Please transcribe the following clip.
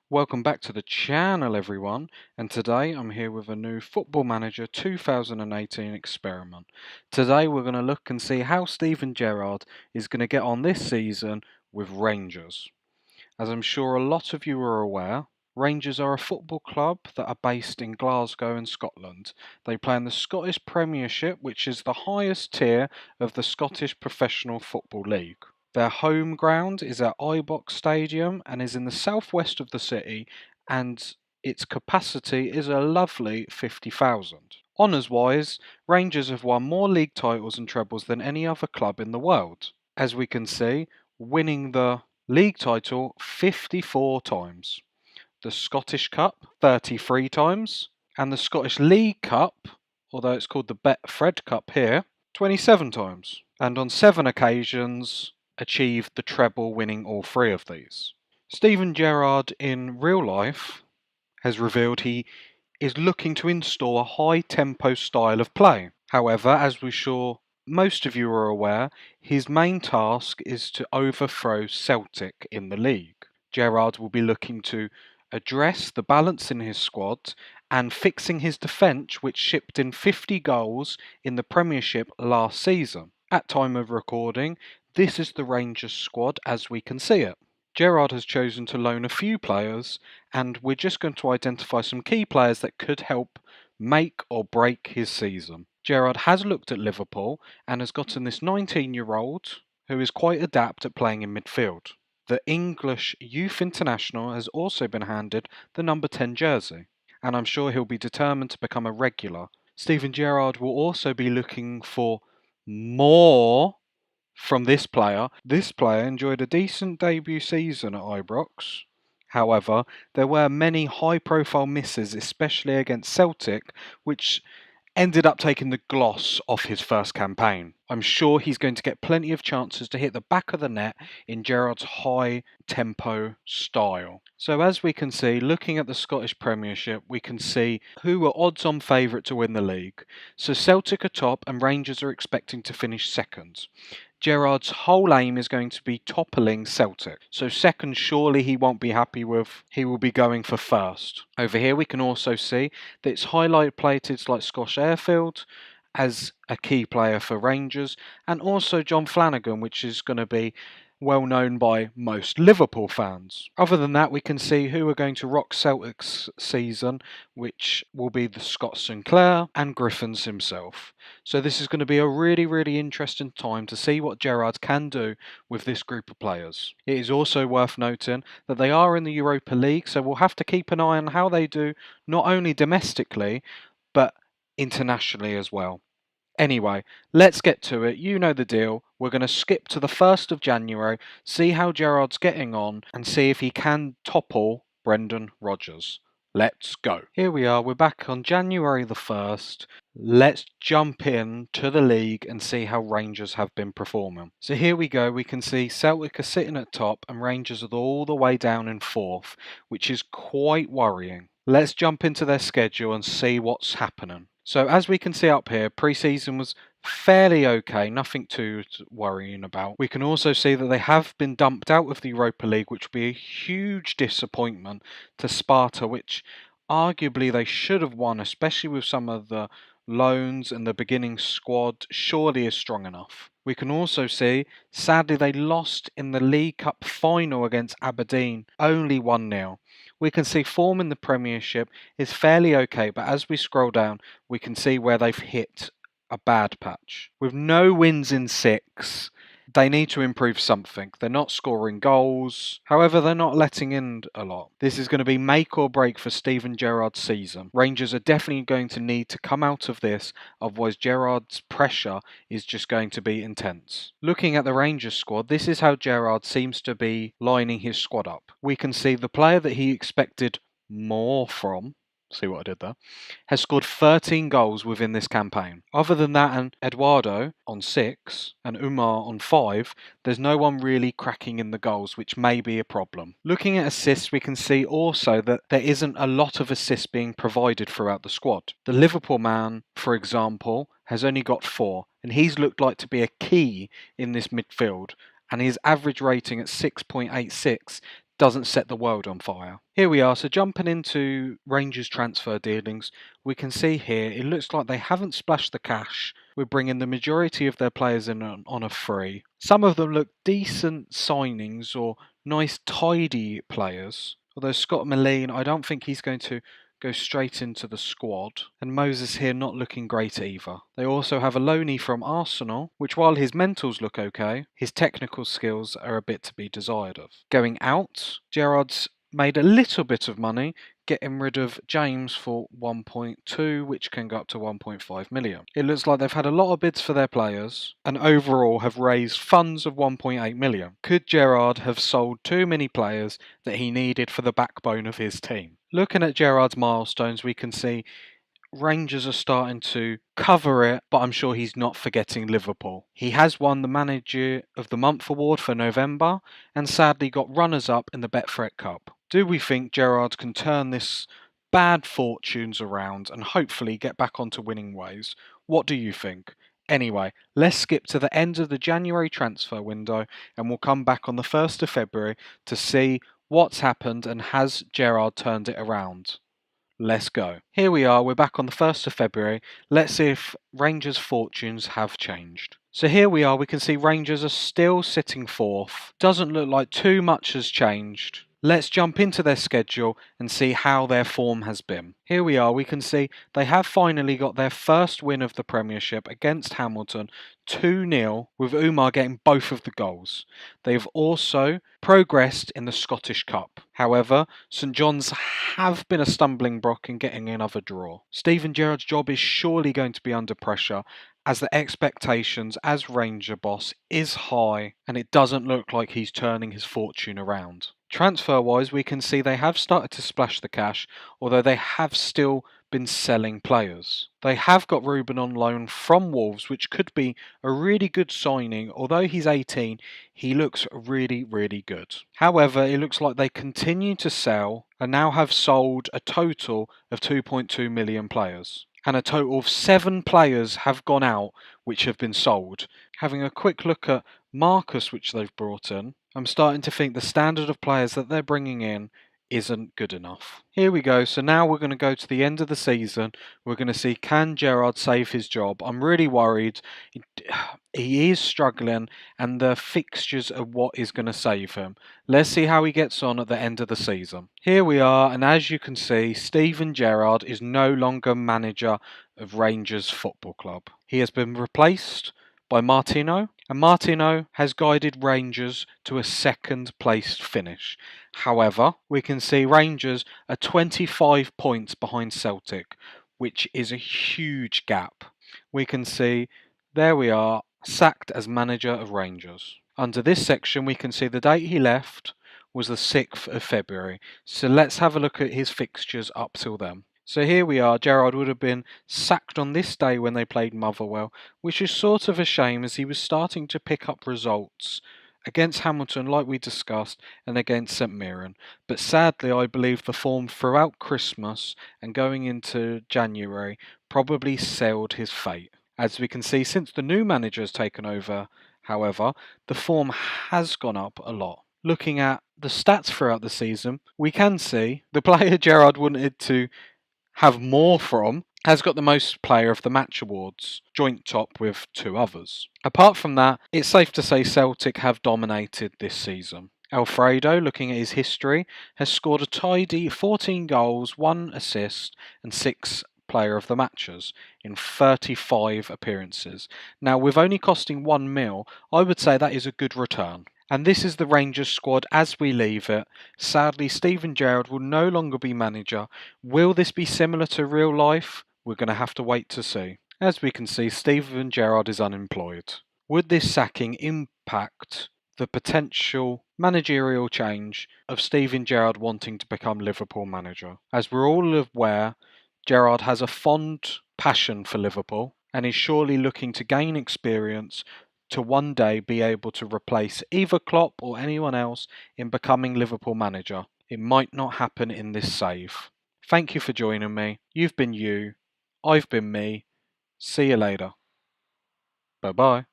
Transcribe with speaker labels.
Speaker 1: Welcome back to the channel, everyone, and today I'm here with a new Football Manager 2018 experiment. Today we're going to look and see how Steven Gerrard is going to get on this season with Rangers. As I'm sure a lot of you are aware, Rangers are a football club that are based in Glasgow in Scotland. They play in the Scottish Premiership, which is the highest tier of the Scottish Professional Football League. Their home ground is at Ibrox Stadium and is in the southwest of the city, and its capacity is a lovely 50,000. Honours-wise, Rangers have won more league titles and trebles than any other club in the world. As we can see, winning the league title 54 times, the Scottish Cup 33 times, and the Scottish League Cup, although it's called the Betfred Cup here, 27 times. And on 7 occasions achieved the treble, winning all 3 of these. Steven Gerrard in real life has revealed he is looking to install a high tempo style of play. However, as we're sure most of you are aware, his main task is to overthrow Celtic in the league. Gerrard will be looking to address the balance in his squad and fixing his defence, which shipped in 50 goals in the Premiership last season. At time of recording, this is the Rangers squad as we can see it. Gerrard has chosen to loan a few players, and we're just going to identify some key players that could help make or break his season. Gerrard has looked at Liverpool and has gotten this 19-year-old who is quite adept at playing in midfield. The English youth international has also been handed the number 10 jersey, and I'm sure he'll be determined to become a regular. Steven Gerrard will also be looking for more from this player. This player enjoyed a decent debut season at Ibrox. However, there were many high-profile misses, especially against Celtic, which ended up taking the gloss off his first campaign. I'm sure he's going to get plenty of chances to hit the back of the net in Gerrard's high-tempo style. So as we can see, looking at the Scottish Premiership, we can see who are odds-on favourite to win the league. So Celtic are top and Rangers are expecting to finish second. Gerrard's whole aim is going to be toppling Celtic. So second, surely he won't be happy with. He will be going for first. Over here we can also see that it's highlight plated like Scotch Airfield as a key player for Rangers, and also John Flanagan, which is going to be well known by most Liverpool fans. Other than that, we can see who are going to rock Celtic's season, which will be the Scott Sinclair and Griffins himself. So this is going to be a really interesting time to see what Gerrard can do with this group of players. It is also worth noting that they are in the Europa League, so we'll have to keep an eye on how they do, not only domestically, but internationally as well. Anyway, let's get to it. You know the deal. We're going to skip to the 1st of January, see how Gerrard's getting on, and see if he can topple Brendan Rodgers. Let's go. Here we are. We're back on January the 1st. Let's jump in to the league and see how Rangers have been performing. So here we go. We can see Celtic are sitting at top and Rangers are all the way down in 4th, which is quite worrying. Let's jump into their schedule and see what's happening. So as we can see up here, pre-season was fairly okay, nothing too worrying about. We can also see that they have been dumped out of the Europa League, which would be a huge disappointment to Sparta, which arguably they should have won, especially with some of the loans and the beginning squad surely is strong enough. We can also see, sadly, they lost in the League Cup final against Aberdeen, only 1-0. We can see form in the Premiership is fairly okay, but as we scroll down, we can see where they've hit a bad patch. With no wins in 6, they need to improve something. They're not scoring goals. However, they're not letting in a lot. This is going to be make or break for Steven Gerrard's season. Rangers are definitely going to need to come out of this, otherwise Gerrard's pressure is just going to be intense. Looking at the Rangers squad, this is how Gerrard seems to be lining his squad up. We can see the player that he expected more from, see what I did there, has scored 13 goals within this campaign. Other than that and Eduardo on 6 and Umar on 5, there's no one really cracking in the goals, which may be a problem. Looking at assists, we can see also that there isn't a lot of assists being provided throughout the squad. The Liverpool man, for example, has only got 4, and he's looked like to be a key in this midfield, and his average rating at 6.86 doesn't set the world on fire. Here we are, so jumping into Rangers transfer dealings, we can see here it looks like they haven't splashed the cash. We're bringing the majority of their players in on a free. Some of them look decent signings or nice tidy players. Although Scott Moline, I don't think he's going to go straight into the squad, and Moses here not looking great either. They also have a loanee from Arsenal, which while his mentals look okay, his technical skills are a bit to be desired of. Going out, Gerrard's made a little bit of money, getting rid of James for 1.2, which can go up to 1.5 million. It looks like they've had a lot of bids for their players, and overall have raised funds of 1.8 million. Could Gerrard have sold too many players that he needed for the backbone of his team? Looking at Gerrard's milestones, we can see Rangers are starting to cover it, but I'm sure he's not forgetting Liverpool. He has won the Manager of the Month award for November, and sadly got runners-up in the Betfred Cup. Do we think Gerrard can turn this bad fortunes around and hopefully get back onto winning ways? What do you think? Anyway, let's skip to the end of the January transfer window, and we'll come back on the 1st of February to see what's happened and has Gerrard turned it around. Let's go. Here we are, we're back on the 1st of February. Let's see if Rangers' fortunes have changed. So here we are, we can see Rangers are still sitting fourth. Doesn't look like too much has changed. Let's jump into their schedule and see how their form has been. Here we are, we can see they have finally got their first win of the Premiership against Hamilton, 2-0, with Umar getting both of the goals. They've also progressed in the Scottish Cup. However, St John's have been a stumbling block in getting another draw. Steven Gerrard's job is surely going to be under pressure, as the expectations as Ranger boss is high, and it doesn't look like he's turning his fortune around. Transfer wise, we can see they have started to splash the cash, although they have still been selling players. They have got Ruben on loan from Wolves, which could be a really good signing. Although he's 18, he looks really, really good. However, it looks like they continue to sell and now have sold a total of 2.2 million players. And a total of 7 players have gone out which have been sold. Having a quick look at Marcus, which they've brought in, I'm starting to think the standard of players that they're bringing in isn't good enough. Here we go, so now we're going to go to the end of the season. We're going to see, can Gerrard save his job? I'm really worried. He is struggling, and the fixtures are what is going to save him. Let's see how he gets on at the end of the season. Here we are, and as you can see, Steven Gerrard is no longer manager of Rangers Football Club. He has been replaced by Martino, and Martino has guided Rangers to a second placed finish. However, we can see Rangers are 25 points behind Celtic, which is a huge gap. We can see, there we are, sacked as manager of Rangers. Under this section we can see the date he left was the 6th of February. So let's have a look at his fixtures up till then. So here we are, Gerrard would have been sacked on this day when they played Motherwell, which is sort of a shame as he was starting to pick up results against Hamilton like we discussed and against St Mirren. But sadly I believe the form throughout Christmas and going into January probably sealed his fate. As we can see, since the new manager has taken over, however, the form has gone up a lot. Looking at the stats throughout the season, we can see the player Gerrard wanted to have more from has got the most player of the match awards, joint top with 2 others. Apart from that, it's safe to say Celtic have dominated this season. Alfredo, looking at his history, has scored a tidy 14 goals, 1 assist and 6 player of the matches in 35 appearances. Now, with only costing 1 mil, I would say that is a good return. And this is the Rangers squad as we leave it. Sadly, Steven Gerrard will no longer be manager. Will this be similar to real life? We're going to have to wait to see. As we can see, Steven Gerrard is unemployed. Would this sacking impact the potential managerial change of Steven Gerrard wanting to become Liverpool manager? As we're all aware, Gerrard has a fond passion for Liverpool and is surely looking to gain experience to one day be able to replace either Klopp or anyone else in becoming Liverpool manager. It might not happen in this save. Thank you for joining me. You've been you. I've been me. See you later. Bye bye.